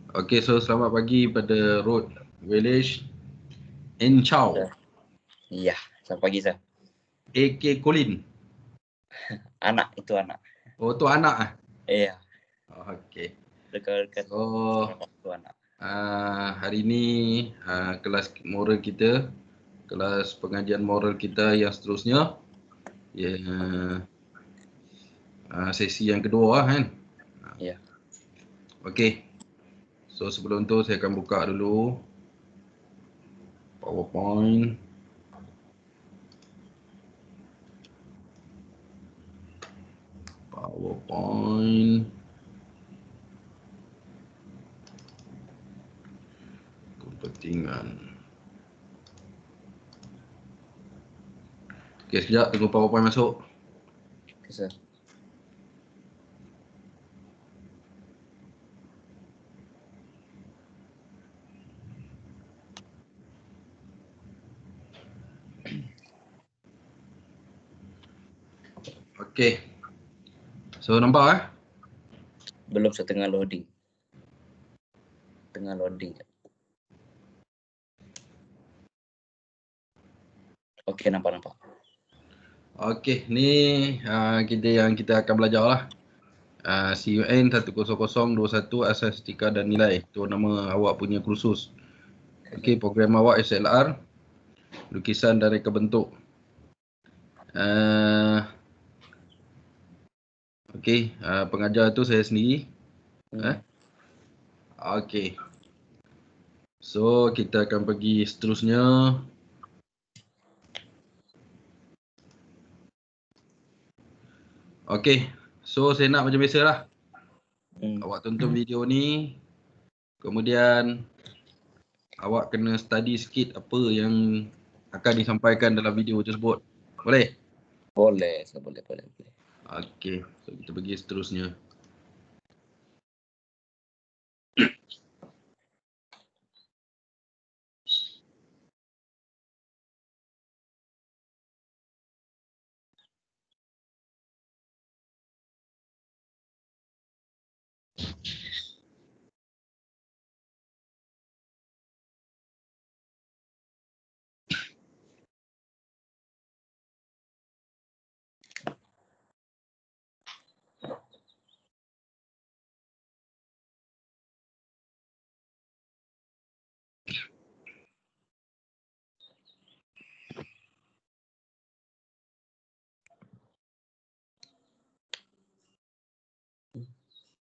Okay, so selamat pagi pada Road Village in Chow, Iya, selamat pagi Sir. AK Colin. Anak itu anak. Oh, tu anak ah. Iya, Okay. dekat-dekat So, itu anak. hari ini kelas moral kita, kelas pengajian moral kita yang seterusnya, sesi yang kedua kan. Iya. Okay. So sebelum tu saya akan buka dulu PowerPoint. Kepentingan. Okay, sekejap tunggu PowerPoint masuk. Okay, Sir. Okay. So nampak Belum setengah loading. Tengah loading. Oke, nampak. Okey, ni kita akan belajar lah. CUN 10021 asas etika dan nilai. Tu nama awak punya kursus. Okey, program awak SLR, lukisan dan reka bentuk. Okey, pengajar tu saya sendiri. Okey. So, kita akan pergi seterusnya. Okey, so saya nak macam biasa lah. Awak tonton video ni, kemudian awak kena study sikit apa yang akan disampaikan dalam video tersebut. Boleh? Boleh. Okey, so kita pergi seterusnya.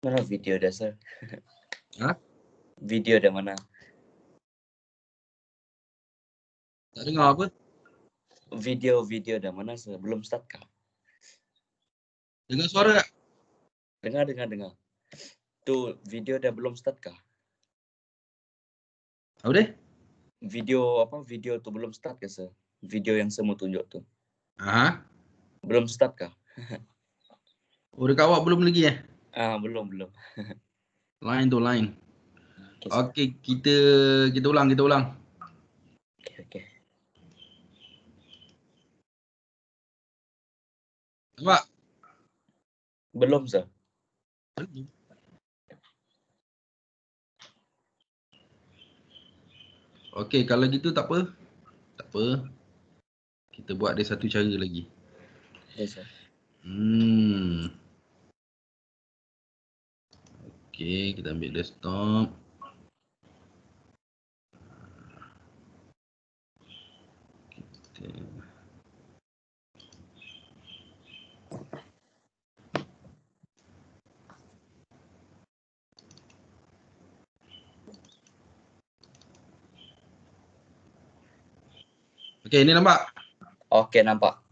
Mana video dah, Sir? Video dah mana? Tak dengar apa? Video dah mana, Sir? Belum start kah? Dengar suara tak? Dengar. Tu video dah belum start kah? Apa dia? Video tu belum start kah, Sir? Video yang saya mau tunjuk tu. Belum start kah? Oh, dekat awak belum lagi Belum. Line. Okey, kita ulang. Okey. Nampak? Belum, Sir. Belum. Okey, kalau gitu tak apa. Kita buat dia satu cara lagi. Yes, Sir. Okey, kita ambil desktop. Okey, ini nampak? Okey, nampak.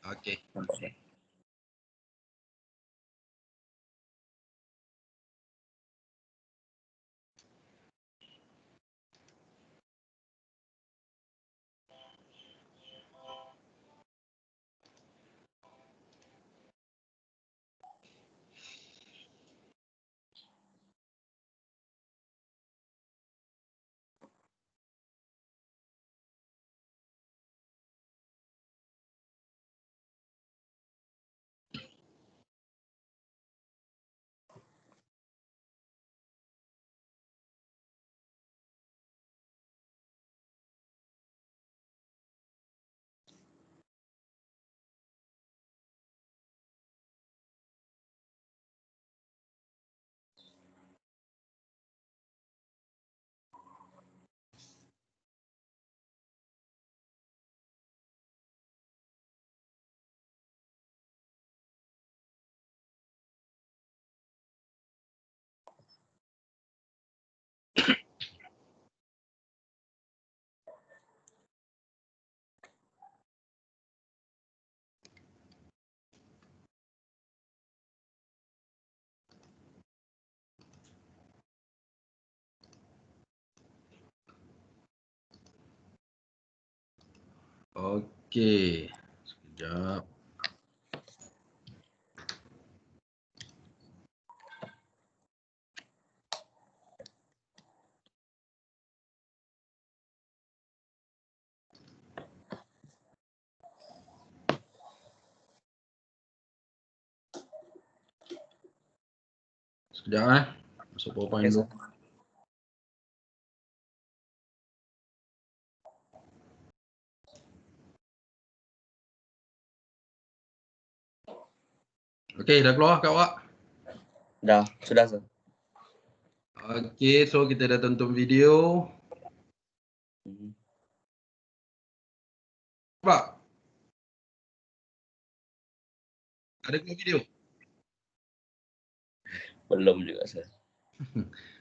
Okey. Nampak. Okey. Sekejap. Sekejap masuk PowerPoint Oke, dulu. sir. Okey, dah keluar kat awak? Dah, sudah, sir. Okey, so kita dah tonton video. Mhm. Nampak? Ada keluar video? Belum juga, sir.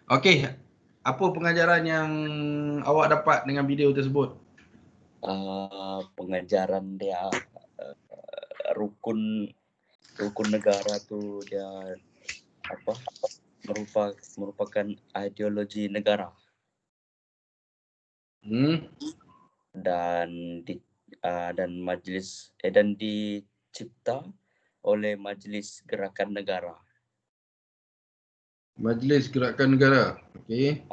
Okey, apa pengajaran yang awak dapat dengan video tersebut? Pengajaran dia rukun negara tu dia apa? merupakan ideologi negara Hmm, dan dan dicipta oleh Majlis Gerakan Negara. Majlis Gerakan Negara. Okey.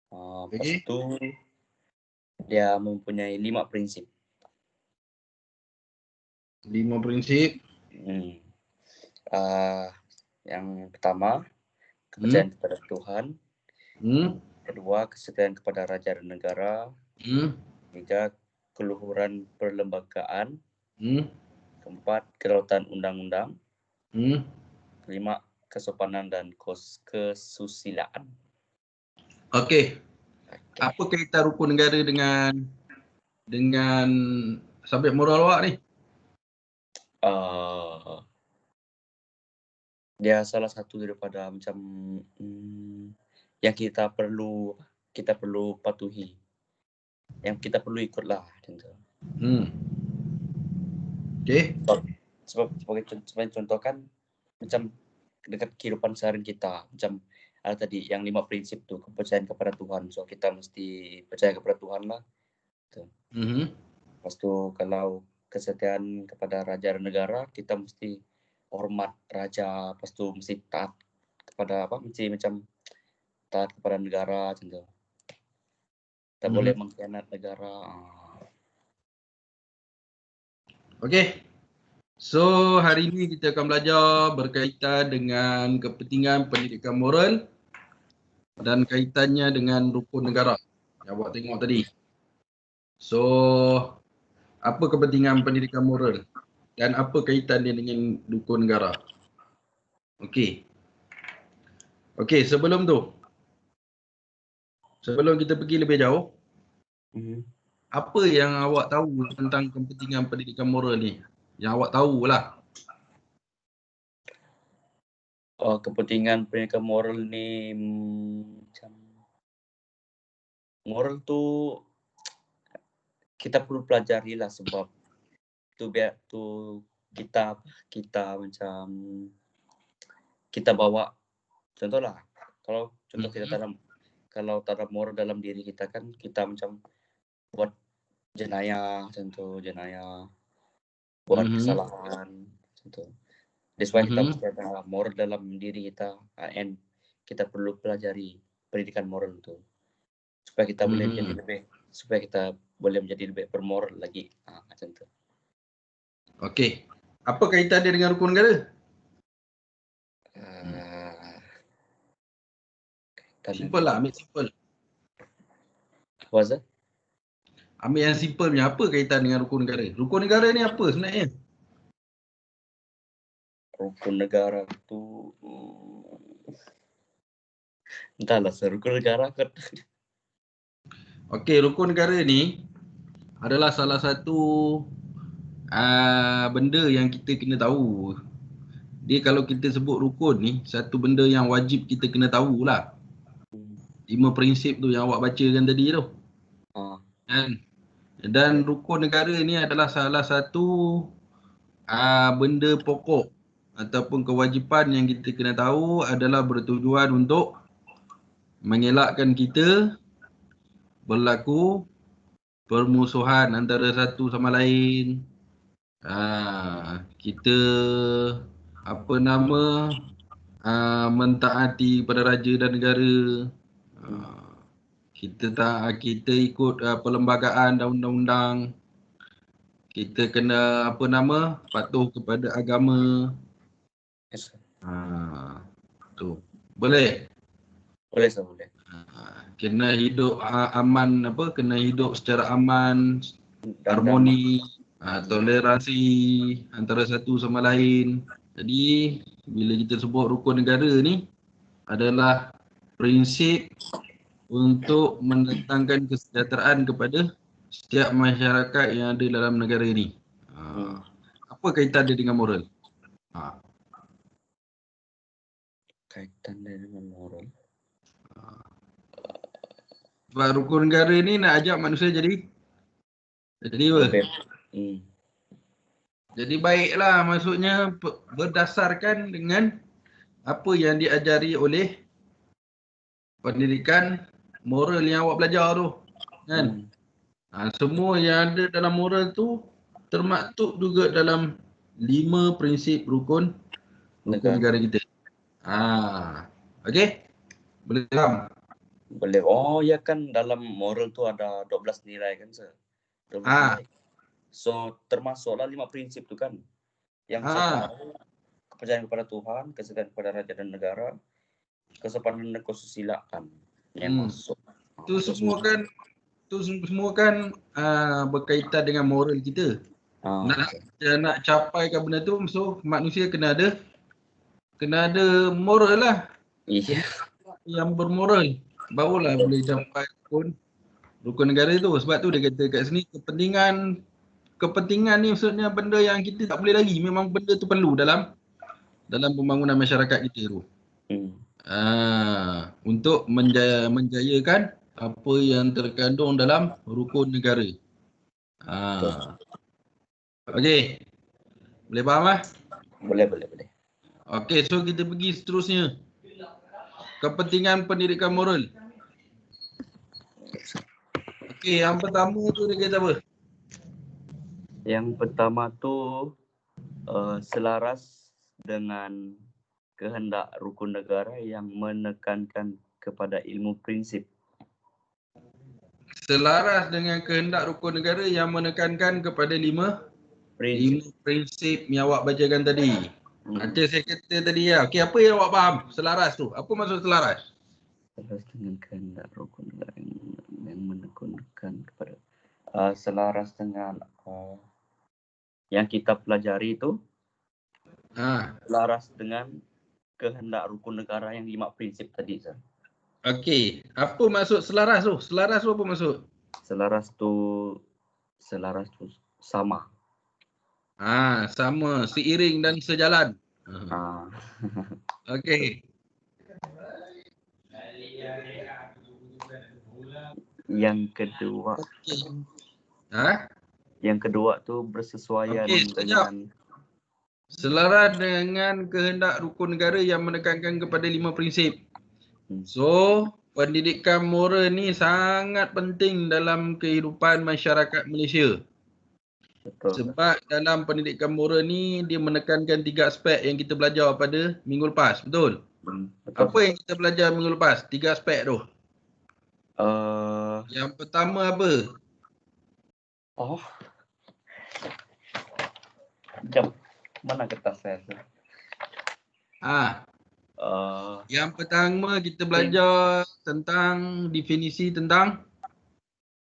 Lepas Okey. tu dia mempunyai 5 prinsip. 5 prinsip. Hmm. Yang pertama, Hmm. kepercayaan kepada Tuhan. Hmm. Kedua, kesetiaan kepada raja dan negara. Hmm. Ketiga, keluhuran perlembagaan. Hmm. Keempat, kedaulatan undang-undang. Hmm. Kelima, kesopanan dan kesusilaan. Okey. Okay. Apa kaitan rukun negara dengan subjek moral awak ni? Dia salah satu daripada macam yang kita perlu patuhi, yang kita perlu ikutlah macam tu. Okey. Sebagai contoh kan macam dekat kehidupan sehari kita, macam ada tadi yang 5 prinsip tu, kepercayaan kepada Tuhan. So kita mesti percaya kepada Tuhan lah. Lepas tu kalau kesetiaan kepada raja dan negara, kita mesti hormat raja. Lepas tu mesti taat kepada mesti macam taat kepada negara macam tu. Tak boleh mengkhianat negara. Okey. So hari ini kita akan belajar berkaitan dengan kepentingan pendidikan moral dan kaitannya dengan rukun negara yang awak tengok tadi. So apa kepentingan pendidikan moral dan apa kaitan dia dengan rukun negara? Okey. Okey, sebelum kita pergi lebih jauh, apa yang awak tahu tentang kepentingan pendidikan moral ni? Yang awak tahulah. Kepentingan pendidikan moral ni macam moral tu kita perlu pelajari lah, sebab tu biar tu kita macam kita bawa, contohlah kalau contoh kita kalau tanam moral dalam diri kita kan, kita macam buat jenayah macam tu, buat kesalahan macam tu. That's why kita mesti ada moral dalam diri kita, and kita perlu pelajari pendidikan moral tu supaya kita boleh menjadi lebih bermoral lagi, macam tu. Okey. Apa kaitan dia dengan rukun negara? Simple lah, ambil simple. Apa Zat? Ambil yang simple punya, apa kaitan dengan rukun negara? Rukun negara ni apa sebenarnya? Rukun negara tu entahlah, rukun negara kan. Okey, rukun negara ni adalah salah satu benda yang kita kena tahu. Dia kalau kita sebut rukun ni, satu benda yang wajib kita kena tahulah. 5 prinsip tu yang awak bacakan tadi tu. Dan rukun negara ni adalah salah satu benda pokok ataupun kewajipan yang kita kena tahu adalah bertujuan untuk mengelakkan kita berlaku permusuhan antara satu sama lain. Kita apa nama mentaati pada raja dan negara. Kita ikut perlembagaan dan undang-undang. Kita kena apa nama patuh kepada agama. Yes, sir. Tu. Boleh? Boleh, sir, boleh. Kena hidup aman kena hidup secara aman, Dan harmoni, toleransi antara satu sama lain. Jadi bila kita sebut rukun negara ni adalah prinsip untuk mendatangkan kesejahteraan kepada setiap masyarakat yang ada dalam negara ini. Apa kaitan dia dengan moral? Kaitan dengan moral. Sebab rukun negara ni nak ajak manusia jadi apa? Jadi baiklah, maksudnya berdasarkan dengan apa yang diajari oleh pendidikan moral yang awak belajar tu. Kan? Semua yang ada dalam moral tu termaktub juga dalam 5 prinsip rukun negara kita. Okey? Boleh faham? Boleh. Oh ya, kan dalam moral tu ada 12 nilai kan, sir? 12 nilai. So termasuklah 5 prinsip tu kan. Yang saya tahu, kepercayaan kepada Tuhan, kesetiaan kepada raja dan negara, kesopanan dan kesusilaan yang masuk. Tu semua kan berkaitan dengan moral kita. Nak capaikan benda tu, so manusia kena ada moral lah. Yang bermoral barulah boleh capai rukun negara tu. Sebab tu dia kata kat sini kepentingan ni maksudnya benda yang kita tak boleh lagi. Memang benda tu perlu dalam pembangunan masyarakat kita tu. Untuk menjayakan apa yang terkandung dalam rukun negara. Okey. Boleh faham lah? Boleh. Okey, so kita pergi seterusnya. Kepentingan pendidikan moral. Okey, yang pertama tu dia kata apa? Yang pertama tu selaras dengan kehendak rukun negara yang menekankan kepada ilmu prinsip. Selaras dengan kehendak rukun negara yang menekankan kepada 5 prinsip yang awak bacakan tadi. Macam saya kata tadi ya. Okey, apa yang awak faham selaras tu? Apa maksud selaras? Selaras dengan kehendak rukun negara yang menekankan kepada selaras dengan yang kita pelajari itu. Selaras dengan kehendak rukun negara yang 5 prinsip tadi, sir. Okey, apa maksud selaras tu? Selaras tu apa maksud? Selaras tu sama. Sama, seiring dan sejalan. Okey. Yang kedua. Yang kedua tu bersesuaian dengan selaras dengan kehendak rukun negara yang menekankan kepada 5 prinsip. So, pendidikan moral ni sangat penting dalam kehidupan masyarakat Malaysia. Betul. Sebab dalam pendidikan moral ni dia menekankan 3 aspek yang kita belajar pada minggu lepas. Betul? Betul. Apa yang kita belajar minggu lepas? 3 aspek tu. Yang pertama apa? Jom. Mana kertas saya? Yang pertama kita belajar tentang definisi tentang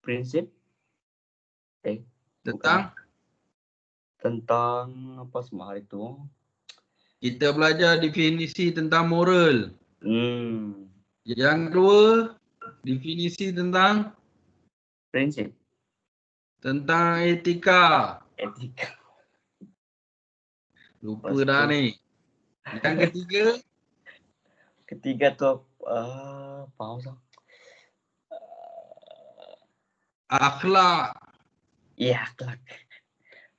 prinsip. Tentang apa semua hari itu? Kita belajar definisi tentang moral. Yang kedua, definisi tentang prinsip. Tentang etika. Lupa dah ni. Yang ketiga tu akhlak. Ya, akhlak.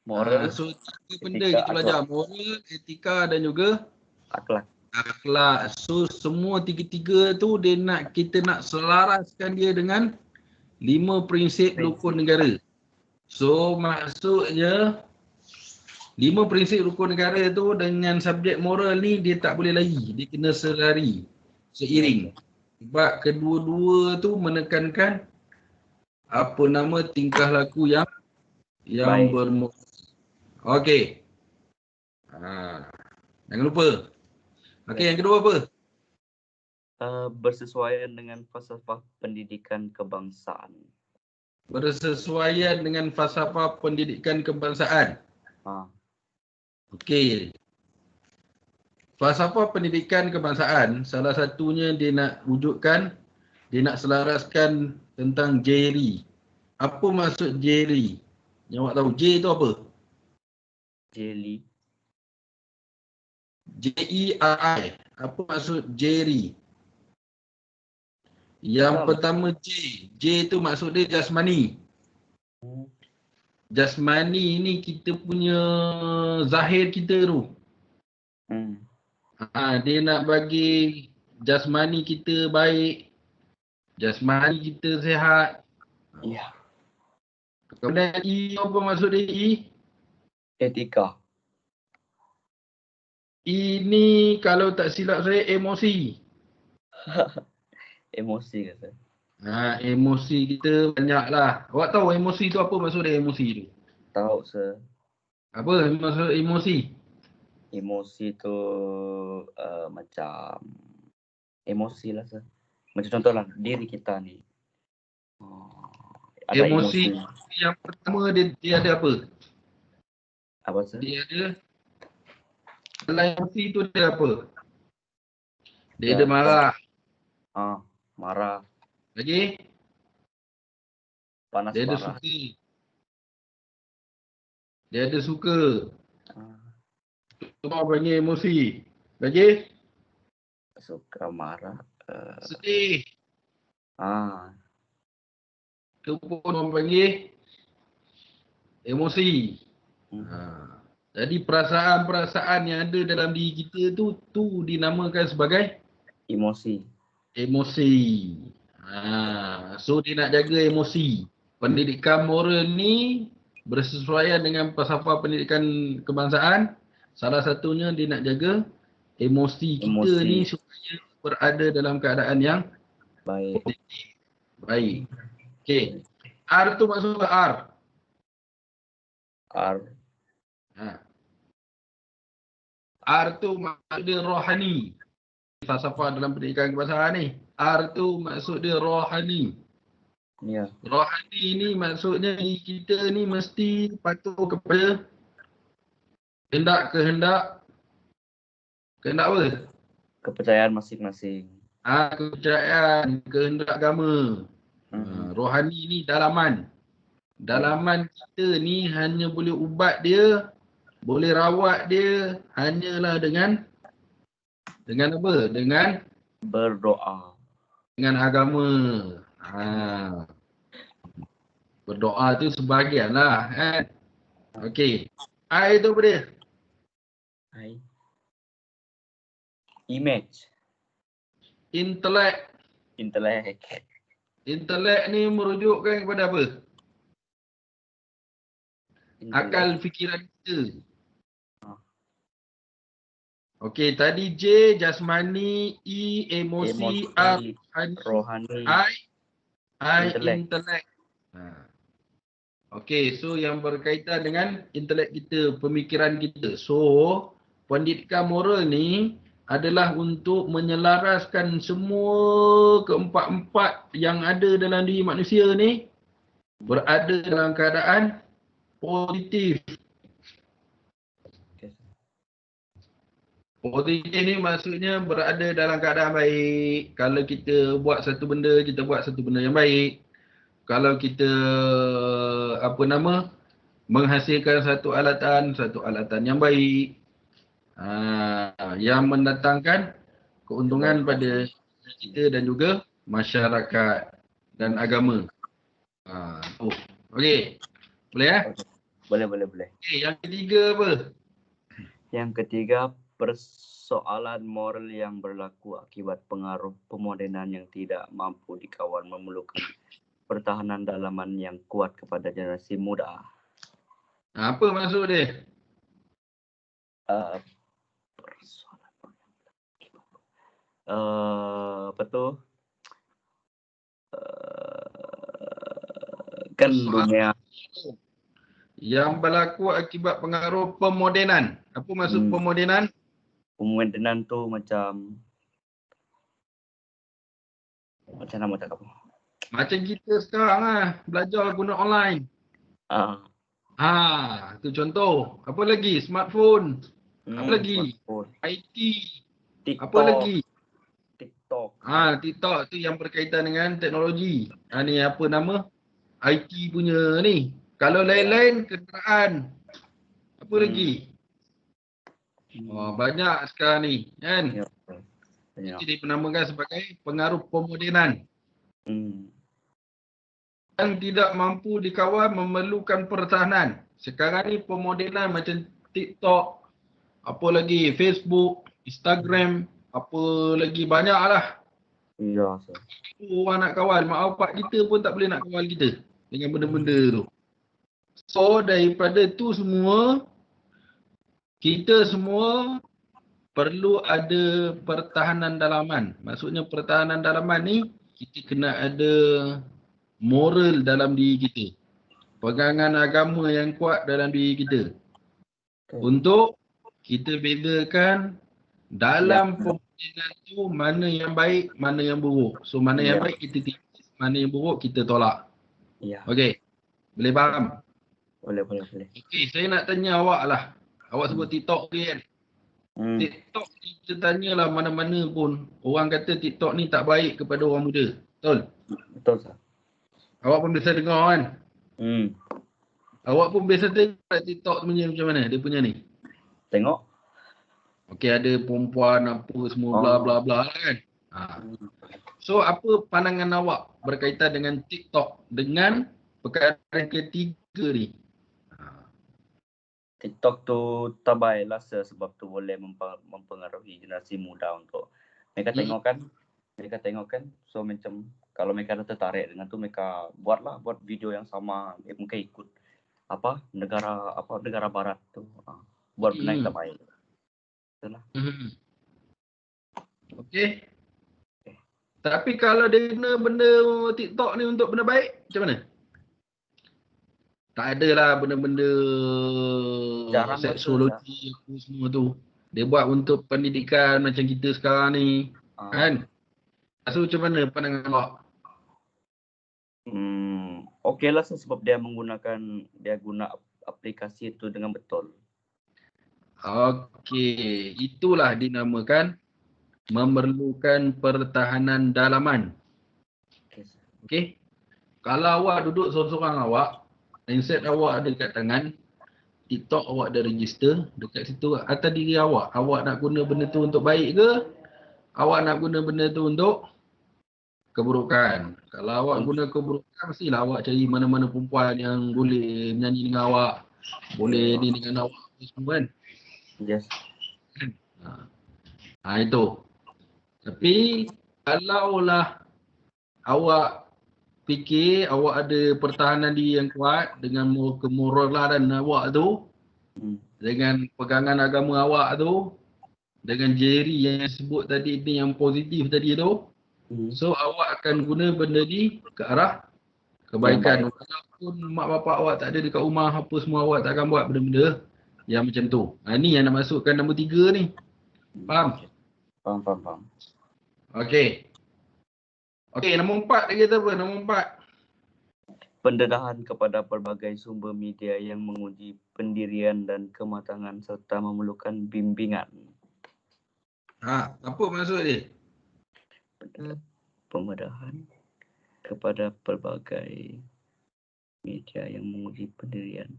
Moral. So 3 benda kita belajar. Moral, etika dan juga akhlak. So semua 3 tu kita nak selaraskan dia dengan 5 prinsip rukun negara. So maksudnya 5 prinsip rukun negara tu dengan subjek moral ni dia tak boleh lari. Dia kena selari, seiring. Sebab kedua-dua tu menekankan apa nama tingkah laku yang Baik. bermoral. Okey. Jangan lupa. Okey, yang kedua apa? Bersesuaian dengan falsafah pendidikan kebangsaan. Bersesuaian dengan falsafah pendidikan kebangsaan. Okey. Falsafah pendidikan kebangsaan, salah satunya dia nak wujudkan, dia nak selaraskan tentang Jerry. Apa maksud Jerry? Yang awak tahu, J tu apa? Jelly. J-E-R-I. Apa maksud Jerry? Yang pertama J. J tu maksud dia jasmani. Jasmani ni kita punya zahir kita tu. Dia nak bagi jasmani kita baik, jasmani kita sihat. Ya. Kemudian E, apa maksud dia E? Etika. E ni kalau tak silap saya emosi. Emosi kata. Emosi kita banyak lah. Awak tahu emosi tu apa maksud dia emosi tu? Tahu sir. Apa maksud emosi? Emosi tu macam emosi lah sir. Macam contoh lah diri kita ni. Ada emosi. Yang pertama dia ada apa? Apa sir? Dia ada dalam emosi tu dia apa? Dia ada marah. Marah. Lagi? Panas dia ada marah. suka. Dia ada suka. Tu panggil emosi. Lagi? Suka, marah. Sedih. Tu pun orang panggil emosi. Jadi perasaan-perasaan yang ada dalam diri kita tu dinamakan sebagai emosi. So dia nak jaga emosi. Pendidikan moral ni bersesuaian dengan falsafah pendidikan kebangsaan. Salah satunya dia nak jaga emosi kita ni supaya berada dalam keadaan yang baik. Baik. Okey. R tu maksud apa? R. R tu maksud dia rohani. Falsafah dalam pendidikan kebangsaan ni. R tu maksud dia rohani. Ya. Rohani ni maksudnya kita ni mesti patuh kepada kehendak apa? Kepercayaan masing-masing. Kepercayaan, kehendak agama. Rohani ni dalaman. Dalaman kita ni hanya boleh ubat dia, boleh rawat dia hanyalah dengan apa? Dengan berdoa. Dengan agama. Berdoa tu sebahagian lah kan. Okey. I tu apa dia? I. Image. Intelek. Intelek ni merujukkan kepada apa? Akal fikiran kita. Okey, tadi J jasmani, E emosi, R rohani, I intelek. Okey, so yang berkaitan dengan intelek kita, pemikiran kita. So, pendidikan moral ni adalah untuk menyelaraskan semua keempat-empat yang ada dalam diri manusia ni berada dalam keadaan positif. Positif ni maksudnya berada dalam keadaan baik. Kalau kita buat satu benda, kita buat satu benda yang baik. Kalau kita menghasilkan satu alatan yang baik. Yang mendatangkan keuntungan pada kita dan juga masyarakat dan agama. Okey. Boleh ya? Boleh. Okey, yang ketiga apa? Yang ketiga, persoalan moral yang berlaku akibat pengaruh pemodenan yang tidak mampu dikawal memerlukan pertahanan dalaman yang kuat kepada generasi muda. Apa maksud dia? Persoalan apa tu? Kan dunia yang berlaku akibat pengaruh pemodenan. Apa maksud pemodenan? pemodenan tu macam nama tak apa. Macam kita sekarang belajar guna online. Tu contoh. Apa lagi? Smartphone. Apa lagi? Smartphone. IT. TikTok. Apa lagi? TikTok. TikTok tu yang berkaitan dengan teknologi. Ni apa nama? IT punya ni. Kalau lain-lain kenderaan. Apa lagi? Banyak sekarang ni kan. Ya. Itu dinamakan sebagai pengaruh pemodenan. Yang tidak mampu dikawal memerlukan pertahanan. Sekarang ni pemodenan macam TikTok, apa lagi Facebook, Instagram, apa lagi banyak lah. Ya. Orang nak kawal, mak bapak kita pun tak boleh nak kawal kita dengan benda-benda tu. So daripada tu semua, kita semua perlu ada pertahanan dalaman. Maksudnya pertahanan dalaman ni, kita kena ada moral dalam diri kita. Pegangan agama yang kuat dalam diri kita. Untuk kita bedakan dalam pemodenan tu mana yang baik, mana yang buruk. So mana yang baik kita tinggal, mana yang buruk kita tolak. Ya. Okey. Boleh faham? Boleh. Okey, saya nak tanya awak lah. Awak sebut TikTok ni kan? TikTok kita tanyalah mana-mana pun. Orang kata TikTok ni tak baik kepada orang muda. Betul? Betul, sah. Awak pun biasa dengar kan? Awak pun biasa tengok TikTok punya macam mana dia punya ni? Tengok. Okey, ada perempuan apa semua bla bla bla kan? So apa pandangan awak berkaitan dengan TikTok dengan perkara ketiga ni? TikTok tu tak baiklah sebab tu boleh mempengaruhi generasi muda untuk mereka tengok kan, so macam kalau mereka tertarik dengan tu mereka buat video yang sama, mereka ikut negara barat tu buat benda yang tak baik. Itulah. Okey. Tapi kalau dia guna benda TikTok ni untuk benda baik, macam mana? Tak adalah benda-benda seksologi apa semua tu. Dia buat untuk pendidikan macam kita sekarang ni. Kan? So macam mana pandangan awak? Okey lah sebab dia guna aplikasi itu dengan betul. Okey, itulah dinamakan memerlukan pertahanan dalaman. Okey. Kalau awak duduk seorang-seorang awak, handset awak ada kat tangan, TikTok awak dah register, dekat situ atas diri awak. Awak nak guna benda tu untuk baik ke? Awak nak guna benda tu untuk keburukan. Kalau awak guna keburukan, mestilah awak cari mana-mana perempuan yang boleh menyanyi dengan awak, boleh ni dengan awak semua kan? Yes. Itu. Tapi kalaulah awak fikir awak ada pertahanan diri yang kuat dengan kemoralan awak tu, dengan pegangan agama awak tu, dengan jeri yang sebut tadi ni yang positif tadi tu, so awak akan guna benda ni ke arah kebaikan. Walaupun mak bapak awak tak ada dekat rumah apa semua, awak tak akan buat benda-benda yang macam tu. Ni yang nak masukkan nombor 3 ni. Faham? Faham. Okey, nombor 4 lagi apa? Nombor 4. Pendedahan kepada pelbagai sumber media yang menguji pendirian dan kematangan serta memerlukan bimbingan. Apa maksud dia? Pendedahan kepada pelbagai media yang menguji pendirian.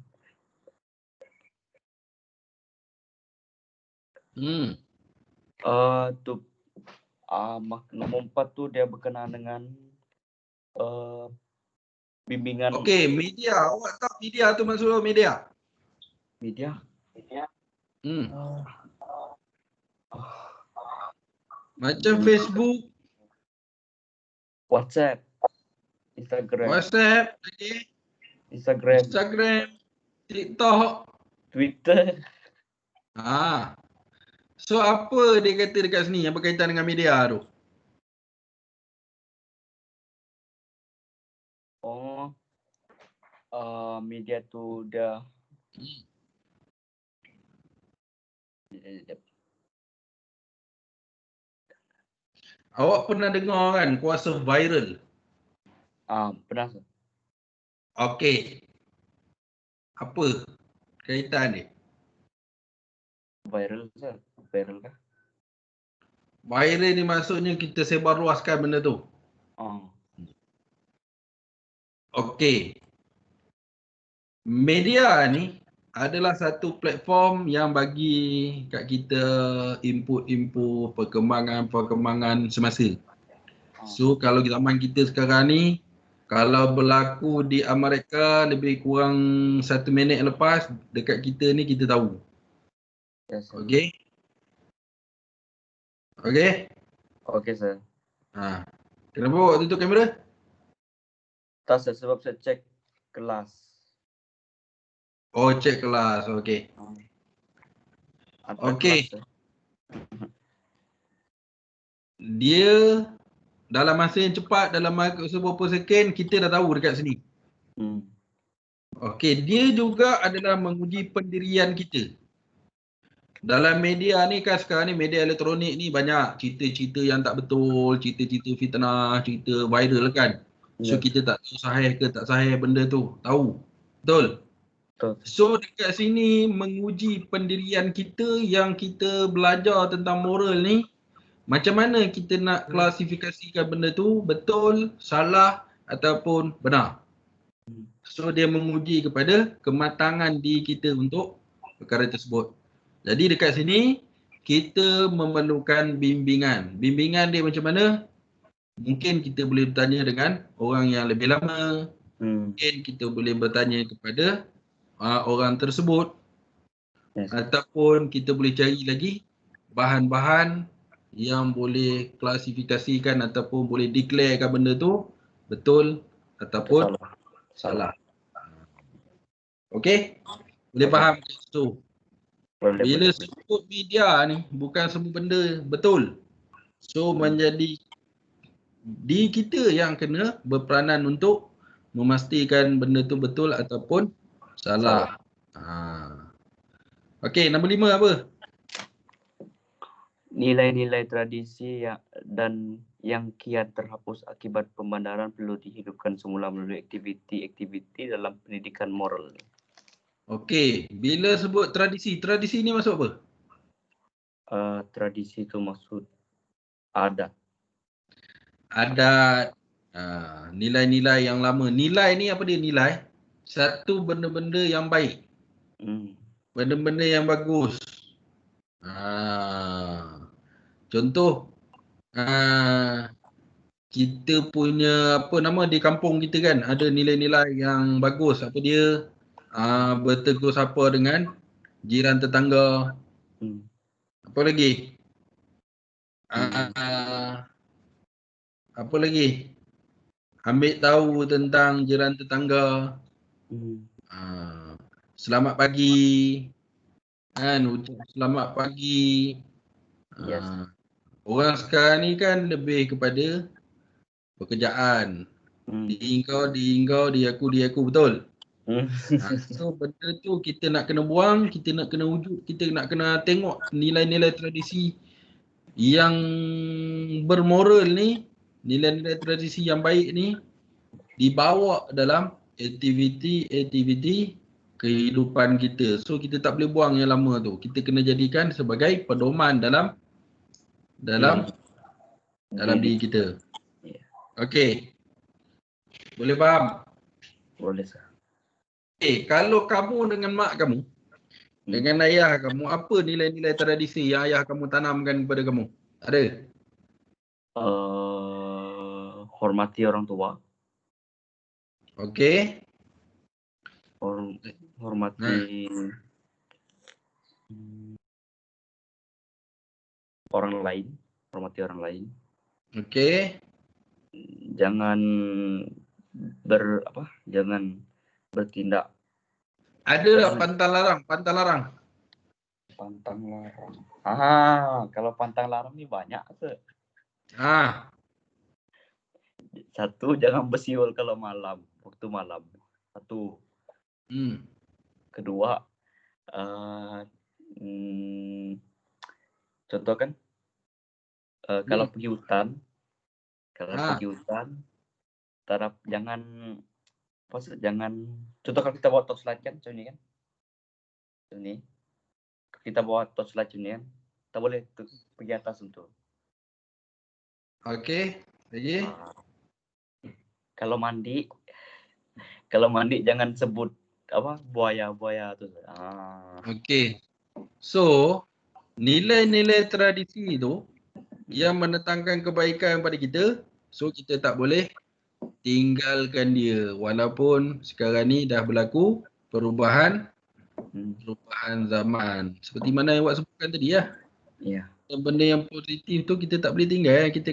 Nombor 4 tu dia berkenaan dengan bimbingan. Okey, media. Awak tahu media tu maksud media? Media? Macam Facebook, WhatsApp, Instagram, WhatsApp, okay. Instagram, Instagram, TikTok. Twitter. So apa dia kata dekat sini yang berkaitan dengan media tu? Oh, media tu dah. Awak pernah dengar kan kuasa viral? Pernah. Sir. Okey. Apa kaitan dia? Viral, Sir. Viral kah? Viral ni maksudnya kita sebar luaskan benda tu. Okey. Media ni adalah satu platform yang bagi kat kita input-input perkembangan semasa. So kalau zaman kita sekarang ni, kalau berlaku di Amerika lebih kurang 1 minit lepas, dekat kita ni kita tahu. Yes, sir. Okey? Okey? Okey, Sir. Kenapa awak tutup kamera? Tak, Sir, sebab saya cek kelas. Oh, cek kelas. Okey. Ada Okey. kelas, Sir. Dia dalam masa yang cepat, dalam beberapa second, kita dah tahu dekat sini. Okey, dia juga adalah menguji pendirian kita. Dalam media ni kan sekarang ni, media elektronik ni banyak cerita-cerita yang tak betul, cerita-cerita fitnah, cerita viral kan. So kita tak tahu sahih ke tak sahih benda tu. Tahu? Betul? Betul. So dekat sini menguji pendirian kita yang kita belajar tentang moral ni, macam mana kita nak klasifikasikan benda tu betul, salah ataupun benar. So dia menguji kepada kematangan diri kita untuk perkara tersebut. Jadi dekat sini kita memerlukan bimbingan. Bimbingan dia macam mana? Mungkin kita boleh bertanya dengan orang yang lebih lama. Mungkin kita boleh bertanya kepada orang tersebut. Ataupun kita boleh cari lagi bahan-bahan yang boleh klasifikasikan ataupun boleh declarekan benda tu betul ataupun salah. Okey? Boleh faham ke situ? Bila sebut media ni bukan semua benda betul. So menjadi diri kita yang kena berperanan untuk memastikan benda tu betul ataupun salah. Okey, nombor 5 apa? Nilai-nilai tradisi dan yang kian terhapus akibat pembandaran perlu dihidupkan semula melalui aktiviti-aktiviti dalam pendidikan moral. Okey, bila sebut tradisi, tradisi ni maksud apa? Tradisi itu maksud adat. Adat, nilai-nilai yang lama. Nilai ni apa dia nilai? Satu benda-benda yang baik. Benda-benda yang bagus. Contoh, kita punya apa nama di kampung kita kan ada nilai-nilai yang bagus. Apa dia? Bertegur sapa dengan jiran tetangga. Apa lagi? Apa lagi? Ambil tahu tentang jiran tetangga. Selamat pagi. Kan ucap selamat pagi. Orang sekarang ni kan lebih kepada pekerjaan. Di engkau, di aku, betul? So benda tu kita nak kena buang, kita nak kena wujud, kita nak kena tengok nilai-nilai tradisi yang bermoral ni, nilai-nilai tradisi yang baik ni dibawa dalam aktiviti kehidupan kita. So kita tak boleh buang yang lama tu. Kita kena jadikan sebagai pedoman dalam diri kita. Okey. Boleh faham? Boleh, Sir. Kalau kamu dengan mak kamu, dengan ayah kamu, apa nilai-nilai tradisi yang ayah kamu tanamkan kepada kamu? Ada? Hormati orang tua. Okey. Hormati orang lain. Hormati orang lain. Okey. Jangan jangan bertindak. Ada tak pantang larang? Pantang larang. Pantang larang. Kalau pantang larang ni banyak ke? Satu, jangan bersiul kalau waktu malam. Satu. Kedua, contoh kan, kalau pergi hutan, jangan, contoh kalau kita bawa torchlight kan, macam ni kan, kita bawa torchlight macam ni kan, tak boleh pergi atas untuk. Okey, lagi. Kalau mandi jangan sebut buaya tu. Okey. So, nilai-nilai tradisi tu yang mendatangkan kebaikan pada kita, so kita tak boleh tinggalkan dia walaupun sekarang ni dah berlaku perubahan zaman. Seperti mana yang awak sebutkan tadi lah. Ya. Benda yang positif tu kita tak boleh tinggal, kita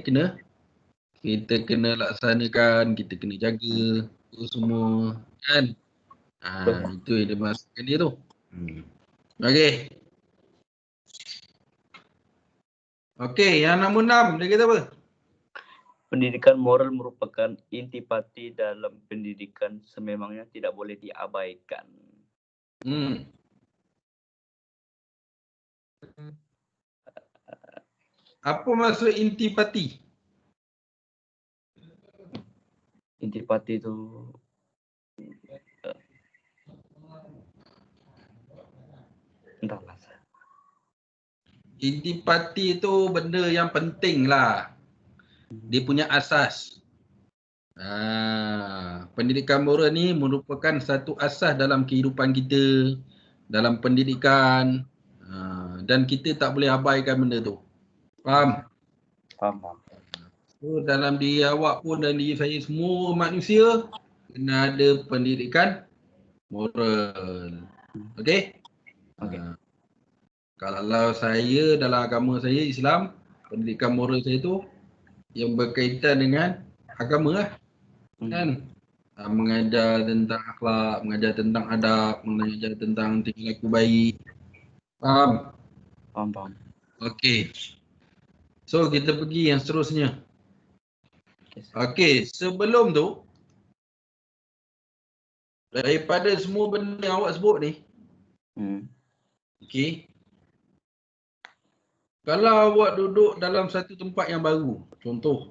kena laksanakan, kita kena jaga tu semua kan. Itu yang dia masukkan dia tu. Okey, yang nombor 6 dia kata apa? Pendidikan moral merupakan intipati dalam pendidikan, sememangnya tidak boleh diabaikan. Apa maksud intipati? Intipati itu entahlah. Intipati itu benda yang penting lah. Dia punya asas. Pendidikan moral ni merupakan satu asas dalam kehidupan kita, dalam pendidikan, dan kita tak boleh abaikan benda tu. Faham? Faham. So, dalam diri awak pun dan diri saya semua manusia kena ada pendidikan moral. Okey? Kalau saya dalam agama saya Islam, pendidikan moral saya tu yang berkaitan dengan agama lah. Kan? Mengajar tentang akhlak, mengajar tentang adab, mengajar tentang tingkah laku baik. Faham? Faham. Okey. So kita pergi yang seterusnya. Okey, sebelum tu daripada semua benda yang awak sebut ni, okey, kalau awak duduk dalam satu tempat yang baru, contoh,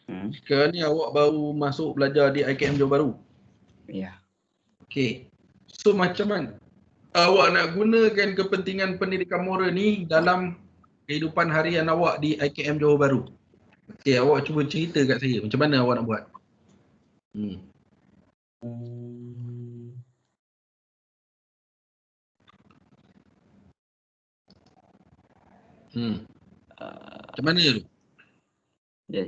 sekarang ni awak baru masuk belajar di IKM Johor Bahru. Ya. Okey. So macam mana awak nak gunakan kepentingan pendidikan moral ni dalam kehidupan harian awak di IKM Johor Bahru? Okey, awak cuba cerita kat saya macam mana awak nak buat. Macam mana tu? Ya.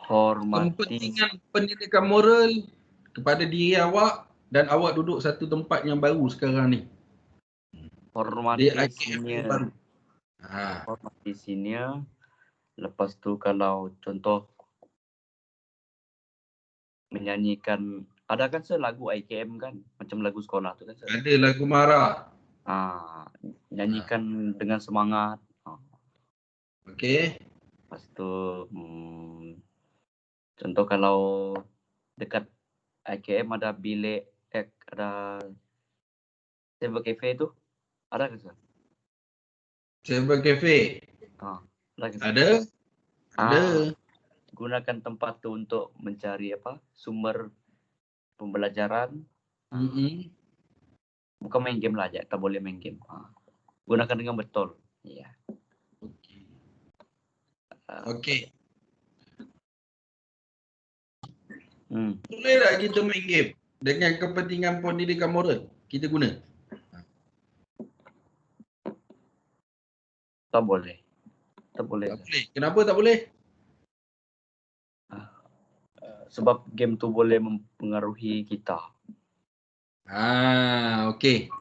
Hormati. Kepentingan pendidikan moral kepada diri awak dan awak duduk satu tempat yang baru sekarang ni. Hormati senior. Hormati senior. Lepas tu kalau contoh menyanyikan, ada kan lagu IKM kan, macam lagu sekolah tu kan. Ada lagu marah. Nyanyikan dengan semangat. Okey. Lepas tu contoh kalau dekat IKM ada bilik, ada cyber cafe tu, ada ke sir? Cyber cafe? Ada. Gunakan tempat tu untuk mencari sumber pembelajaran. Bukan main game lah aja, tak boleh main game. Gunakan dengan betul. Ya. Okey. Boleh tak kita main game dengan kepentingan pendidikan moral kita guna? Tak boleh. Tak boleh. Kenapa tak boleh? Sebab game tu boleh mempengaruhi kita. Okey.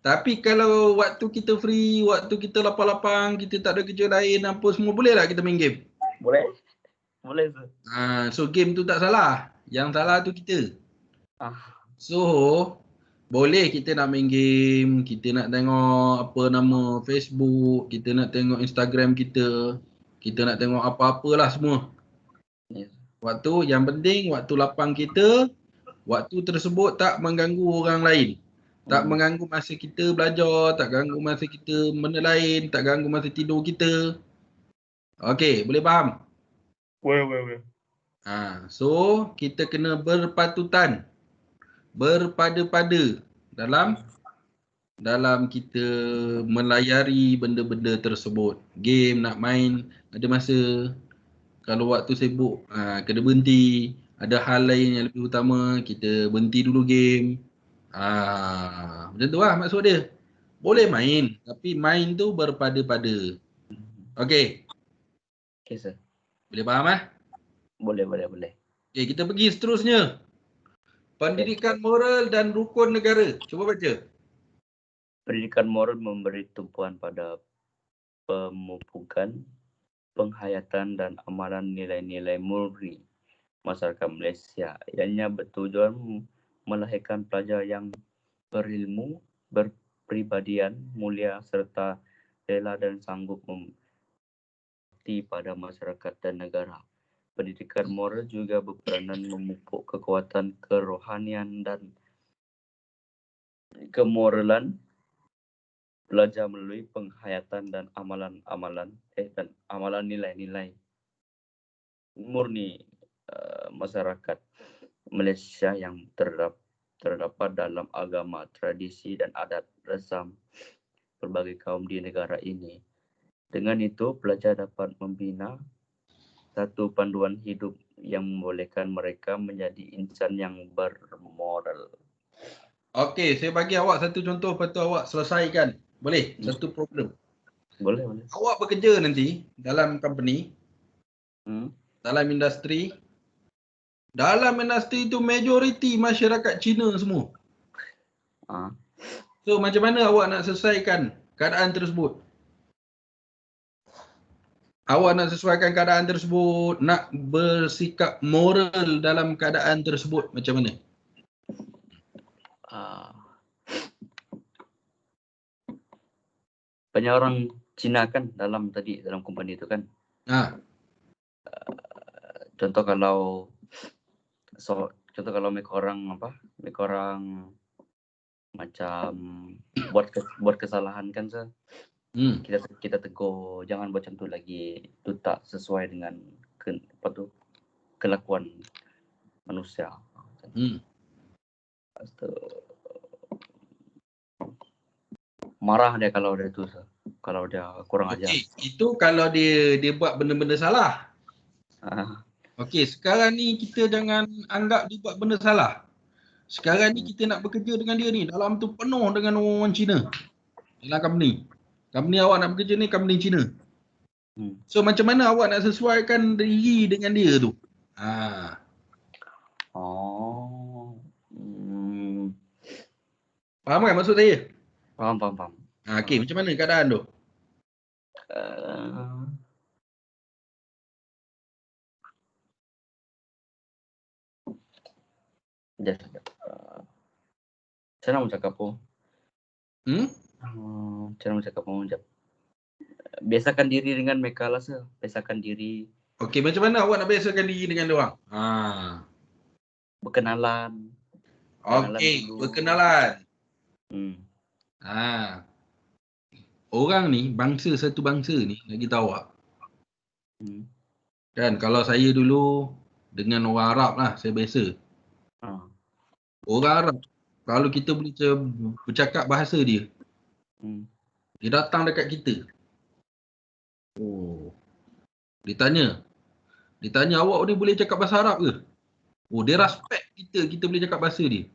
Tapi kalau waktu kita free, waktu kita lapang-lapang, kita tak ada kerja lain apa semua, boleh tak kita main game? Boleh? Boleh tu. So game tu tak salah. Yang salah tu kita. Ah, So boleh kita nak main game, kita nak tengok apa nama Facebook, kita nak tengok Instagram kita nak tengok apa-apalah semua. ya. Waktu yang penting waktu lapang kita, waktu tersebut tak mengganggu orang lain. Tak mengganggu masa kita belajar, tak ganggu masa kita benda lain, tak ganggu masa tidur kita. Okey, boleh faham? Boleh. So kita kena berpatutan, berpada-pada dalam kita melayari benda-benda tersebut. Game nak main, ada masa. Kalau waktu sibuk, kena berhenti. Ada hal lain yang lebih utama, kita berhenti dulu game. Macam tu lah maksud dia. Boleh main, tapi main tu berpada-pada. Okey, Okay, sir. boleh faham Boleh. Okey, kita pergi seterusnya. Pendidikan moral dan rukun negara. Cuba baca. Pendidikan moral memberi tumpuan pada pemupukan, penghayatan dan amalan nilai-nilai murni masyarakat Malaysia. Ianya bertujuan melahirkan pelajar yang berilmu, berpribadian mulia serta rela dan sanggup membakti pada masyarakat dan negara. Pendidikan moral juga berperanan memupuk kekuatan kerohanian dan kemoralan belajar melalui penghayatan dan amalan nilai-nilai murni masyarakat Malaysia yang terdapat dalam agama, tradisi dan adat resam berbagai kaum di negara ini. Dengan itu, pelajar dapat membina satu panduan hidup yang membolehkan mereka menjadi insan yang bermoral. Okey, saya bagi awak satu contoh, lepas tu awak selesaikan. Boleh? Satu problem. Boleh. Awak bekerja nanti dalam company, dalam industri. Dalam industri tu majoriti masyarakat Cina semua. So macam mana awak nak selesaikan keadaan tersebut? Awak nak sesuaikan keadaan tersebut, nak bersikap moral dalam keadaan tersebut macam mana? Banyak orang Cina kan dalam company itu kan. Contoh kalau mereka orang macam buat kesalahan kan, sir. Kita tegur, jangan buat macam tu lagi. Itu tak sesuai dengan kelakuan manusia. Marah dia kalau dia tu, sir. Kalau dia kurang ajar. Itu kalau dia buat benda-benda salah. Okey, sekarang ni kita jangan anggap dia buat benda salah. Sekarang ni kita nak bekerja dengan dia ni, dalam tu penuh dengan orang Cina. Dalam company. Company awak nak bekerja ni company Cina. So macam mana awak nak sesuaikan diri dengan dia tu? Faham kan maksud saya? Faham. Okey, macam mana keadaan tu? Saya nak cakap apa? Saya nak cakap apa? Biasakan diri dengan mereka lah, sir. Biasakan diri. Okey, macam mana awak nak biasakan diri dengan dia orang? Berkenalan. Okey, berkenalan. Orang ni, satu bangsa ni, nak beritahu awak. Kan, kalau saya dulu dengan orang Arab lah, saya biasa. Orang Arab, kalau kita boleh bercakap bahasa dia, dia datang dekat kita. Dia tanya awak ni boleh cakap bahasa Arab ke? Dia respect kita boleh cakap bahasa dia.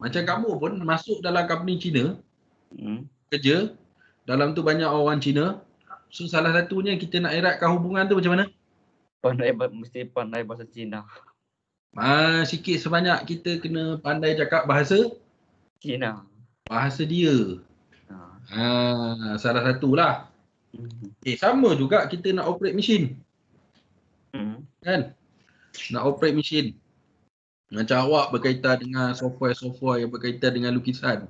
Macam kamu pun masuk dalam company Cina, kerja, dalam tu banyak orang Cina. So salah satunya kita nak eratkan hubungan tu macam mana? Mesti pandai bahasa Cina. Sikit sebanyak kita kena pandai cakap bahasa Cina. bahasa dia. Salah satulah. Sama juga kita nak operate mesin. Kan? Nak operate mesin. Macam awak berkaitan dengan software-software yang berkaitan dengan lukisan.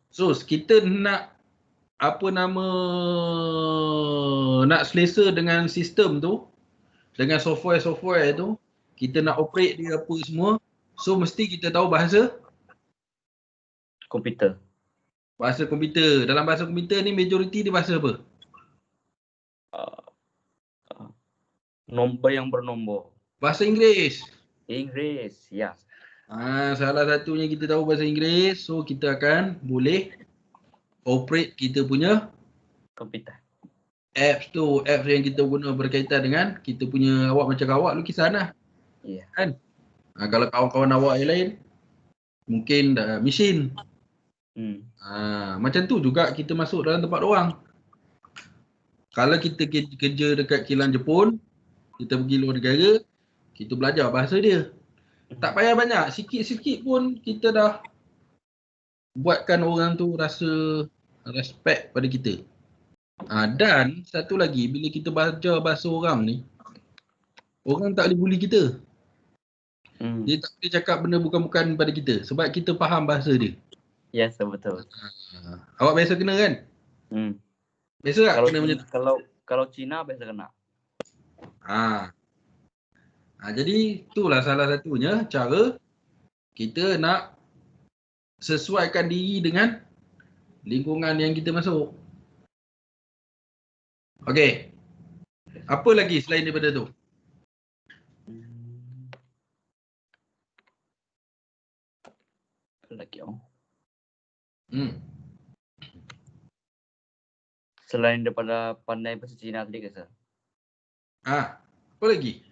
So, kita nak nak selesa dengan sistem tu, dengan software-software tu, kita nak operate dia apa semua. So, mesti kita tahu bahasa komputer. Bahasa komputer. Dalam bahasa komputer ni majoriti dia bahasa apa? Nombor yang bernombor. Bahasa Inggeris. Inggeris, ya. Salah satunya kita tahu bahasa Inggeris. So kita akan boleh operate kita punya komputer. Apps tu. Apps yang kita guna berkaitan dengan kita punya awak macam awak lukisan lah. Ya. Kan? Kalau kawan-kawan awak yang lain mungkin dah mesin. Macam tu juga kita masuk dalam tempat orang. Kalau kita kerja dekat kilang Jepun, kita pergi luar negara, kita belajar bahasa dia. Tak payah banyak, sikit-sikit pun kita dah buatkan orang tu rasa respect pada kita. Dan satu lagi, bila kita belajar bahasa orang ni, orang tak boleh bully kita. Dia tak boleh cakap benda bukan-bukan pada kita sebab kita faham bahasa dia. Yes, betul. Awak biasa kena kan? Biasa tak kena macam tu? Kalau Cina biasa kena. Jadi itulah salah satunya cara kita nak sesuaikan diri dengan lingkungan yang kita masuk. Okey. Apa lagi selain daripada tu? Apa lagi Selain daripada pandai bahasa Cina tadi ke sir? Apa lagi?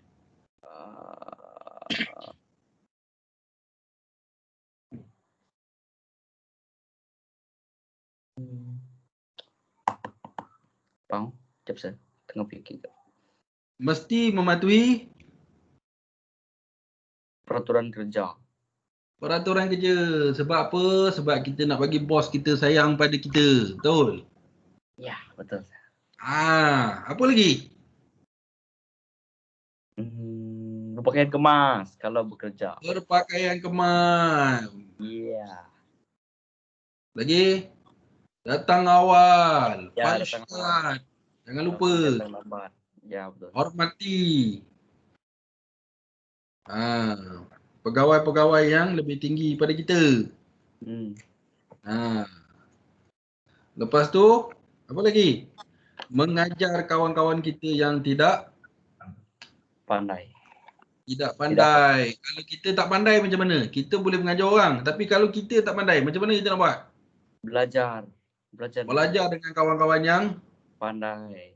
Bang, jap sir. Tengah fikir. Mesti mematuhi peraturan kerja. Peraturan kerja. Sebab apa? Sebab kita nak bagi bos kita sayang pada kita. Betul? Ya, betul. Apa lagi? Berpakaian kemas kalau bekerja. Berpakaian kemas. Ya. Lagi? Datang awal. Ya, Datang awal. Jangan lupa. Datang lambat. Ya, betul. Hormati. Pegawai-pegawai yang lebih tinggi pada kita. Lepas tu, apa lagi? Mengajar kawan-kawan kita yang tidak pandai. Kalau kita tak pandai macam mana? Kita boleh mengajar orang. Tapi kalau kita tak pandai, macam mana kita nak buat? Belajar dengan kawan-kawan yang pandai.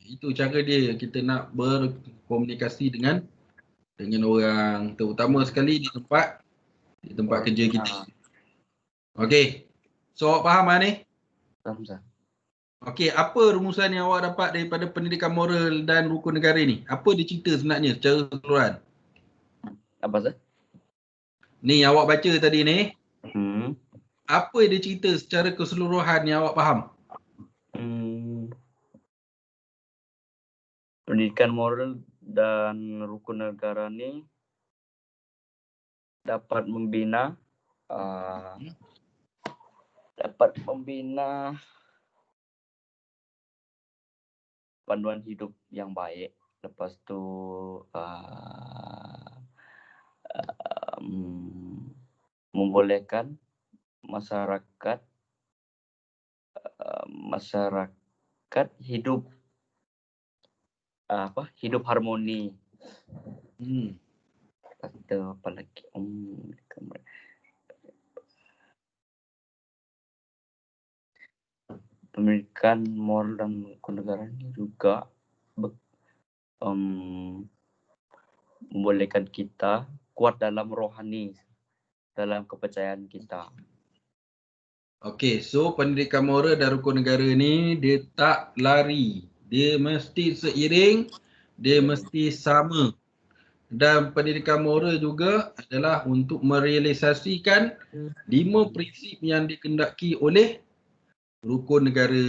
Itu cara dia kita nak berkomunikasi dengan orang, terutama sekali di tempat kerja kita. Okey. So awak faham ni? Faham sah. Okey, apa rumusan yang awak dapat daripada pendidikan moral dan rukun negara ni? Apa dia cerita sebenarnya secara keseluruhan? Apa sah? Ni awak baca tadi ni. Apa dia cerita secara keseluruhan yang awak faham? Pendidikan moral dan rukun negara ni dapat membina panduan hidup yang baik. Lepas tu membolehkan masyarakat hidup harmoni. Apa lagi? Pendidikan moral dan kenegaraan ini juga membolehkan kita kuat dalam rohani, dalam kepercayaan kita. Okey, so pendidikan moral dan rukun negara ni dia tak lari. Dia mesti seiring, dia mesti sama Dan pendidikan moral juga adalah untuk merealisasikan 5 prinsip yang dikendaki oleh rukun negara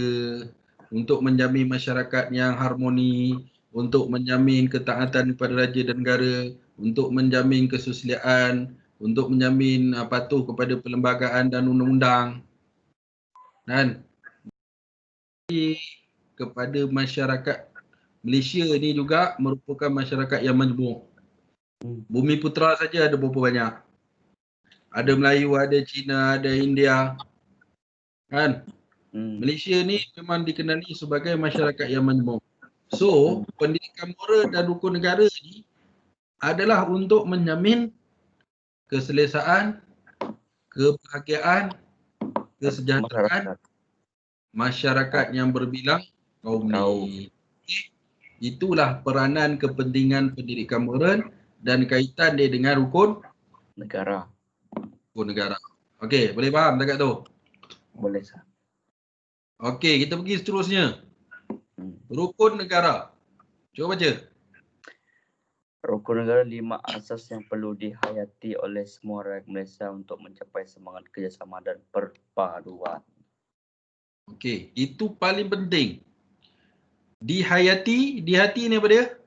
untuk menjamin masyarakat yang harmoni, untuk menjamin ketaatan kepada raja dan negara, untuk menjamin kesusiliaan, untuk menjamin patuh kepada perlembagaan dan undang-undang. Dan kepada masyarakat Malaysia ni juga merupakan masyarakat yang majmuk. Bumi Putra saja ada berapa banyak? Ada Melayu, ada Cina, ada India. Kan? Malaysia ni memang dikenali sebagai masyarakat yang majmuk. So, pendidikan moral dan rukun negara ni adalah untuk menjamin keselesaan, kebahagiaan, kesejahteraan masyarakat yang berbilang kaum ni. Itulah peranan kepentingan pendidikan moral dan kaitan dia dengan rukun negara. Rukun negara. Okey, boleh faham dekat tu? Boleh, Sah. Okey, kita pergi seterusnya. Rukun negara. Cuba baca. Rukun negara 5 asas yang perlu dihayati oleh semua rakyat Malaysia untuk mencapai semangat kerjasama dan perpaduan. Okey, itu paling penting. Dihayati ni apa dia?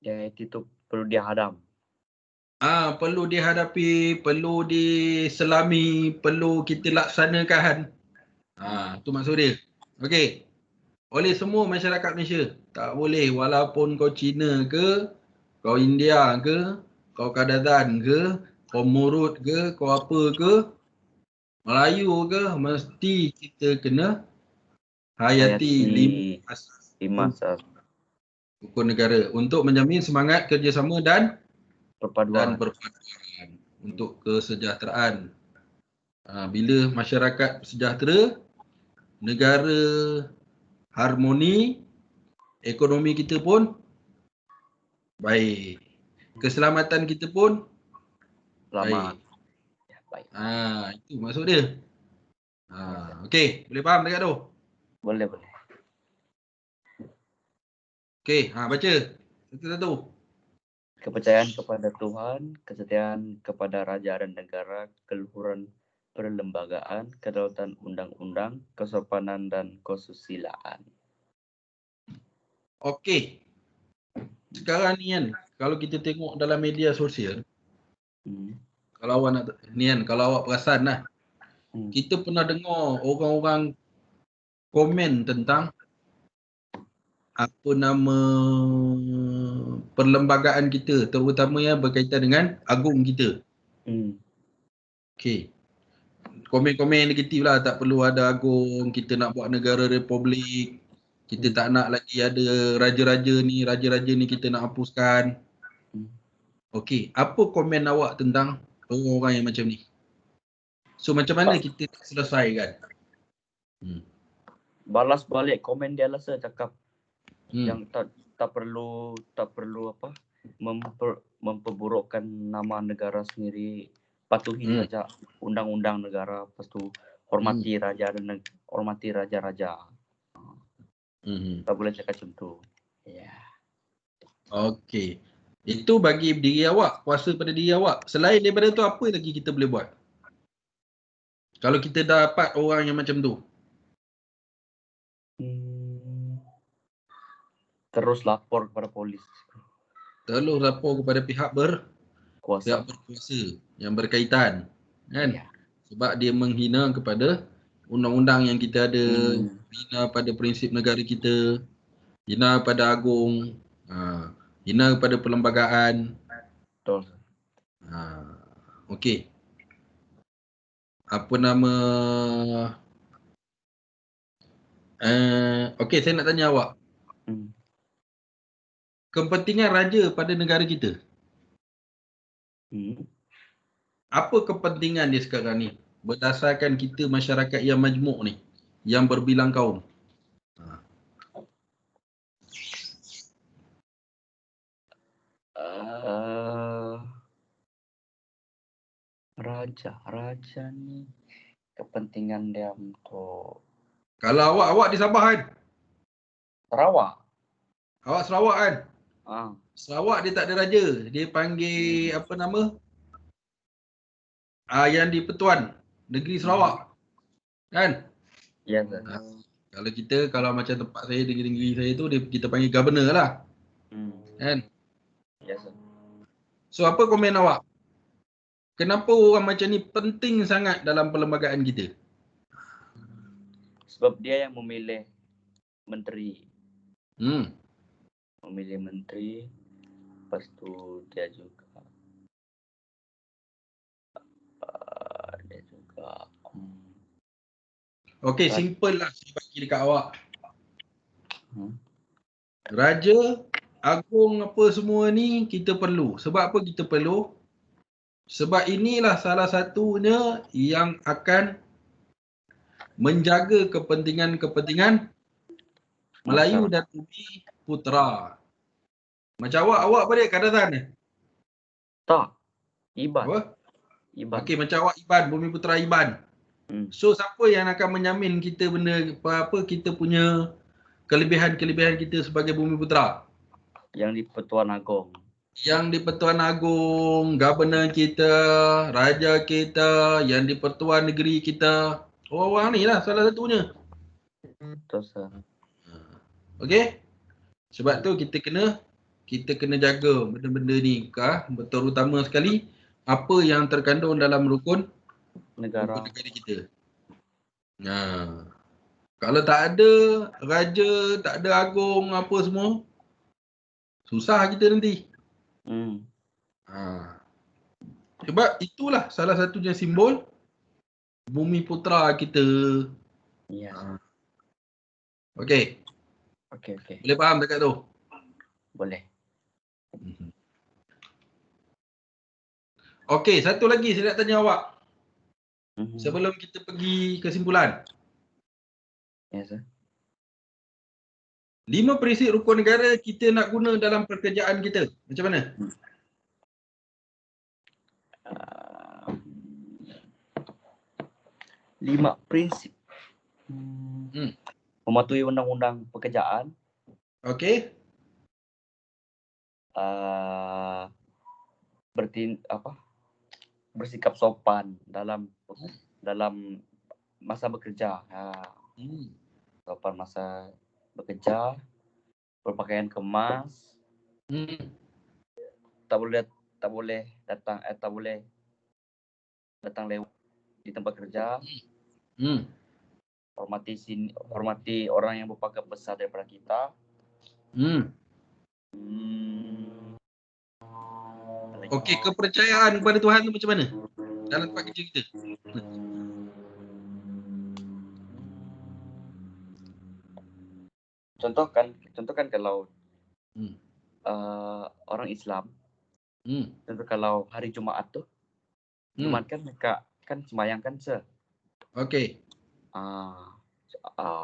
Dihayati itu perlu dihadam. Perlu dihadapi, perlu diselami, perlu kita laksanakan. Tu maksud dia. Okey. Oleh semua masyarakat Malaysia. Tak boleh walaupun kau Cina ke, kau India ke, kau Kadazan ke, kau Murut ke, kau apa ke, Melayu ke, mesti kita kena hayati 5 asas rukun negara untuk menjamin semangat kerjasama dan perpaduan untuk kesejahteraan. Bila masyarakat sejahtera, negara harmoni, ekonomi kita pun baik. Keselamatan kita pun selamat. baik. Itu maksud dia. Okey, boleh faham dekat tu? Boleh. Okey, baca satu-satu. Kepercayaan kepada Tuhan, kesetiaan kepada raja dan negara, keluhuran perlembagaan, kedaulatan undang-undang, kesopanan dan kesusilaan. Okey. Sekarang ni kan, kalau kita tengok dalam media sosial, kalau awak nak ni kan, kalau awak perasan lah, kita pernah dengar orang-orang komen tentang apa nama perlembagaan kita, terutama yang berkaitan dengan agung kita. Okey. Komen-komen negatif lah, tak perlu ada agung, kita nak buat negara republik, kita tak nak lagi ada raja-raja ni kita nak hapuskan. Okey, apa komen awak tentang orang-orang yang macam ni? So macam mana kita selesaikan? Balas balik komen dia lah, saya cakap yang tak perlu apa memperburukkan nama negara sendiri, patuhi saja undang-undang negara, lepas tu hormati raja dan hormati raja-raja. Tak boleh cakap macam tu. Okey. Itu bagi diri awak, kuasa pada diri awak. Selain daripada tu, apa lagi kita boleh buat? Kalau kita dapat orang yang macam tu. Terus lapor kepada polis. Terus lapor kepada pihak berkuasa yang berkaitan. Kan? Sebab dia menghina kepada undang-undang yang kita ada, hina pada prinsip negara kita, hina pada agung, hina kepada perlembagaan. Betul. Okey. Apa nama? Okey, saya nak tanya awak. Kepentingan raja pada negara kita. Apa kepentingan dia sekarang ni? Berdasarkan kita masyarakat yang majmuk ni, yang berbilang kaum. Raja ni kepentingan dia untuk, kalau awak di Sabah kan? Sarawak. Awak Sarawak kan? Sarawak dia tak ada raja. Dia panggil apa nama? Yang di Pertuan Negeri Sarawak. Kan? Ya, sir. Kalau kita, kalau macam tempat saya, negeri saya tu, kita panggil governor lah. Kan? Ya, sir. So apa komen awak? Kenapa orang macam ni penting sangat dalam perlembagaan kita? Sebab dia yang memilih menteri. Memilih menteri. Lepas tu dia juga Okey, simple lah saya bagi dekat awak. Raja, agung apa semua ni kita perlu. Sebab apa kita perlu? Sebab inilah salah satunya yang akan menjaga kepentingan-kepentingan Melayu dan Bumi Putera. Macam awak apa dia Kadazan ni? Tak. Iban. Apa? Iban. Okey, macam awak Iban, Bumi Putera Iban. So siapa yang akan menyamin kita benda apa kita punya kelebihan-kelebihan kita sebagai Bumi Putera? Yang di Pertuan Agong. Yang di Pertuan Agong, governor kita, raja kita, yang di Pertuan Negeri kita. Orang-orang ni lah salah satunya. Betul, sir. Okey? Sebab tu kita kena jaga benda-benda ni. Terutama sekali apa yang terkandung dalam rukun negara kita. Nah, kalau tak ada raja, tak ada agung apa semua, susah kita nanti. Sebab itulah salah satunya simbol Bumi Putera kita. Ya. Okey. Okey. Boleh faham dekat tu? Boleh. Okey, satu lagi saya nak tanya awak. Sebelum kita pergi kesimpulan. Ya, sir. 5 prinsip rukun negara kita nak guna dalam pekerjaan kita. Macam mana? 5 prinsip. Mematuhi undang-undang pekerjaan. Okey. Bersikap sopan dalam masa bekerja. Sopan masa bekerja, berpakaian kemas. Tak boleh datang lewat di tempat kerja. Hormati orang yang berpangkat besar daripada kita. Okey, kepercayaan kepada Tuhan tu macam mana dalam tempat kerja kita? Contohkan kalau orang Islam, contoh kalau hari Jumaat tu, Jumaat kan mereka kan sembahyang kan, sir. Okey.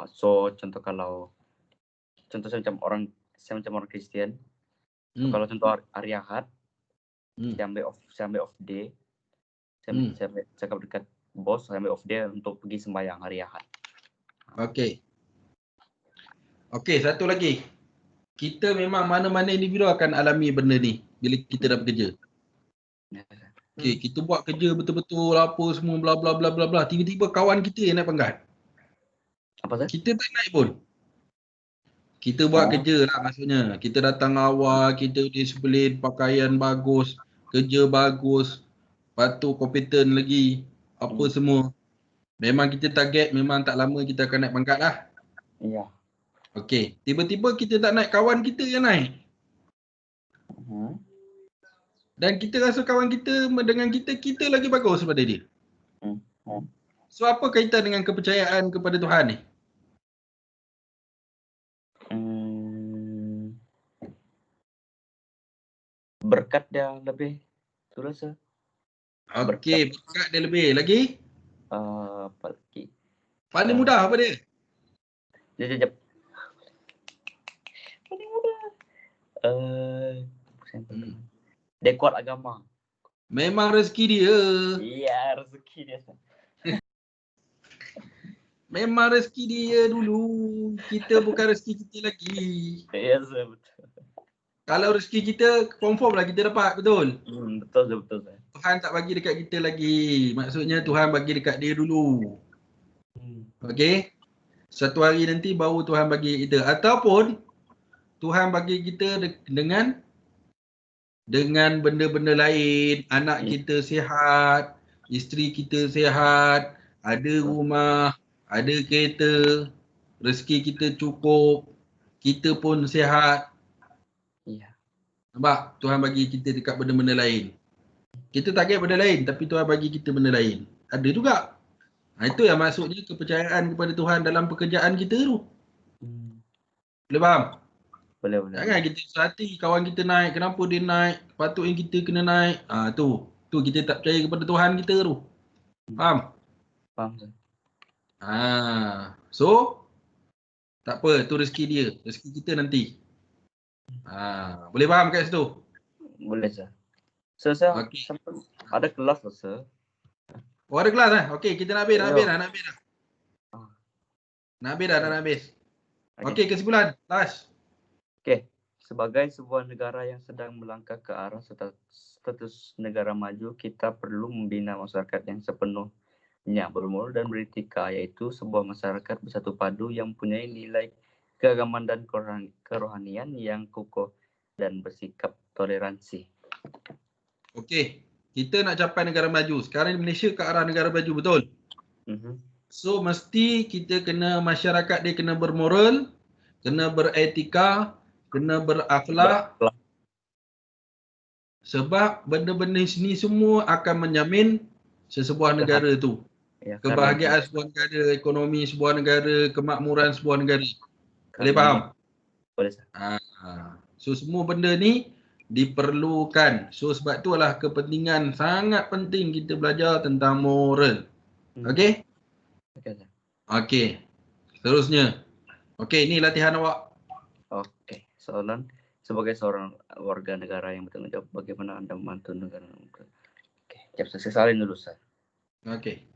So contoh saya macam orang Kristian. Kalau contoh hari Ahad, saya ambil off day. Saya cakap dekat bos, saya ambil off day untuk pergi sembahyang hari Ahad. Okey, satu lagi. Kita memang mana-mana individu akan alami benda ni bila kita dah bekerja. Okey, kita buat kerja betul-betul apa semua bla bla bla bla bla. Tiba-tiba kawan kita yang naik pangkat. Apa tu? Kita tak naik pun. Kita buat kerja lah maksudnya. Kita datang awal, kita disiplin, pakaian bagus, kerja bagus, lepas tu kompeten lagi, apa semua. Memang kita target, memang tak lama kita akan naik pangkat lah. Ya. Okey, tiba-tiba kita tak naik, kawan kita yang naik. Dan kita rasa kawan kita dengan kita lagi bagus daripada dia. So apa kaitan dengan kepercayaan kepada Tuhan ni? Berkat dia lebih. Tu rasa. Okey, berkat dia lebih. Lagi? Apa lagi? Paling mudah apa dia? Jap. Paling mudah. Dia kuat agama. Memang rezeki dia. Iya, rezeki dia. Memang rezeki dia dulu. Kita bukan rezeki kita lagi. Ya, betul. Kalau rezeki kita confirm lah kita dapat, betul? Betul Sir. Tuhan tak bagi dekat kita lagi. Maksudnya Tuhan bagi dekat dia dulu. Okey? Satu hari nanti baru Tuhan bagi kita. Ataupun Tuhan bagi kita dengan benda-benda lain. Anak kita sihat, isteri kita sihat, ada rumah, ada kereta, rezeki kita cukup, kita pun sihat. Iya. Nampak? Tuhan bagi kita dekat benda-benda lain. Kita target benda lain tapi Tuhan bagi kita benda lain. Ada juga. Itu yang maksudnya kepercayaan kepada Tuhan dalam pekerjaan kita tu. Boleh faham? Boleh. Jangan kita sehati kawan kita naik, kenapa dia naik, patutnya kita kena naik. Tu kita tak percaya kepada Tuhan kita tu. Faham? Faham Sir. So tak apa, tu rezeki dia. Rezeki kita nanti. Boleh faham kat situ? Boleh Sir. Sir, Okey. ada kelas loh Sir. Oh ada kelas Okey, kita nak habis dah. Nak habis. Okey, kesimpulan. Last. Okey. Sebagai sebuah negara yang sedang melangkah ke arah status negara maju, kita perlu membina masyarakat yang sepenuhnya bermoral dan beretika, yaitu sebuah masyarakat bersatu padu yang mempunyai nilai keagamaan dan kerohanian yang kukuh dan bersikap toleransi. Okey, kita nak capai negara maju. Sekarang Malaysia ke arah negara maju, betul? So mesti kita kena, masyarakat dia kena bermoral, kena beretika, kena berakhlak. Sebab benda-benda sini semua akan menjamin sesebuah negara tu. Ya, kebahagiaan sebuah negara, ekonomi sebuah negara, kemakmuran sebuah negara. Boleh faham? Boleh. So semua benda ni diperlukan. So sebab tu adalah kepentingan sangat penting kita belajar tentang moral. Okey? Okey. Seterusnya. Okey, ni latihan awak. Okey. Soalan, sebagai seorang warga negara yang bertanggung jawab, bagaimana Anda membantu negara? Okey, saya salin dulu Sir. Okey.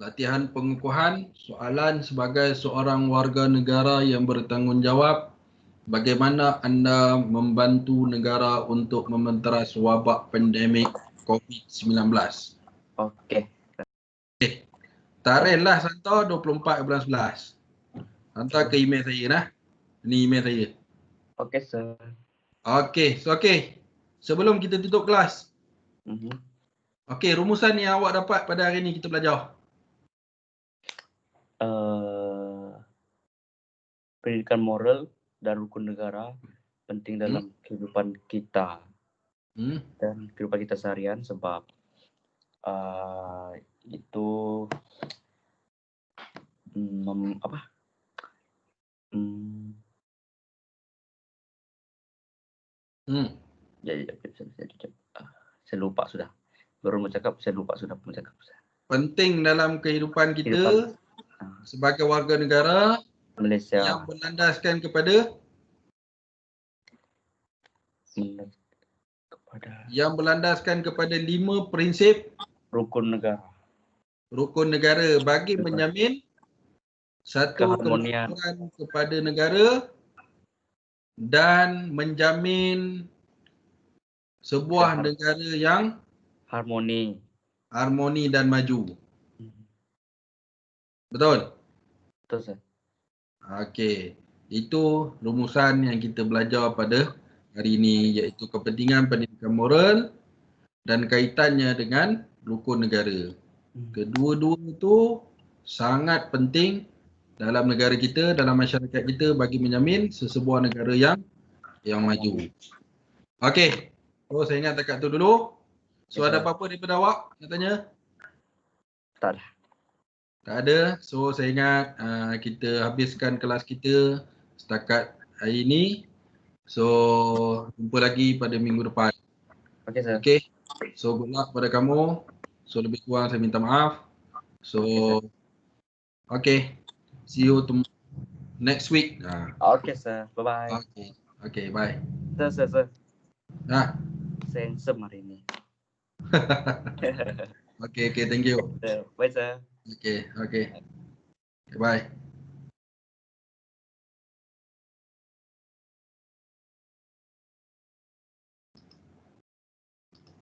Latihan pengukuhan, soalan sebagai seorang warga negara yang bertanggungjawab, bagaimana anda membantu negara untuk mementeras wabak pandemik COVID-19? Okey. Tarikhlah Santo 24 bulan 11. Hantar ke email saya nah. Ini email saya. Okey Sir. Okey. Sebelum kita tutup kelas. Okey, rumusan yang awak dapat pada hari ini kita belajar. Pendidikan moral dan rukun negara penting dalam kehidupan kita dan kehidupan kita seharian, sebab itu saya lupa sudah. Baru mau cakap, saya lupa sudah mau cakap. Penting dalam kehidupan kita sebagai warga negara Malaysia yang berlandaskan kepada yang berlandaskan kepada 5 prinsip rukun negara bagi menjamin satu kemakmuran kepada negara dan menjamin sebuah negara yang harmoni dan maju. Betul? Betul Sir. Okey. Itu rumusan yang kita belajar pada hari ini, iaitu kepentingan pendidikan moral dan kaitannya dengan rukun negara. Kedua-dua itu sangat penting dalam negara kita, dalam masyarakat kita bagi menjamin sesebuah negara yang maju. Okey. So saya ingat dekat tu dulu. So ada apa-apa daripada awak nak tanya? Tak ada. Tak ada. So saya ingat kita habiskan kelas kita setakat hari ini. So jumpa lagi pada minggu depan. Okey, sir. Okey. So good luck pada kamu. So lebih kurang saya minta maaf. So okey. See you next week. Okey, sir. Bye-bye. Okey. Okey, bye. Sir. Nah. Sensor hari ini. Okey, thank you. Bye, sir. Okey. Bye.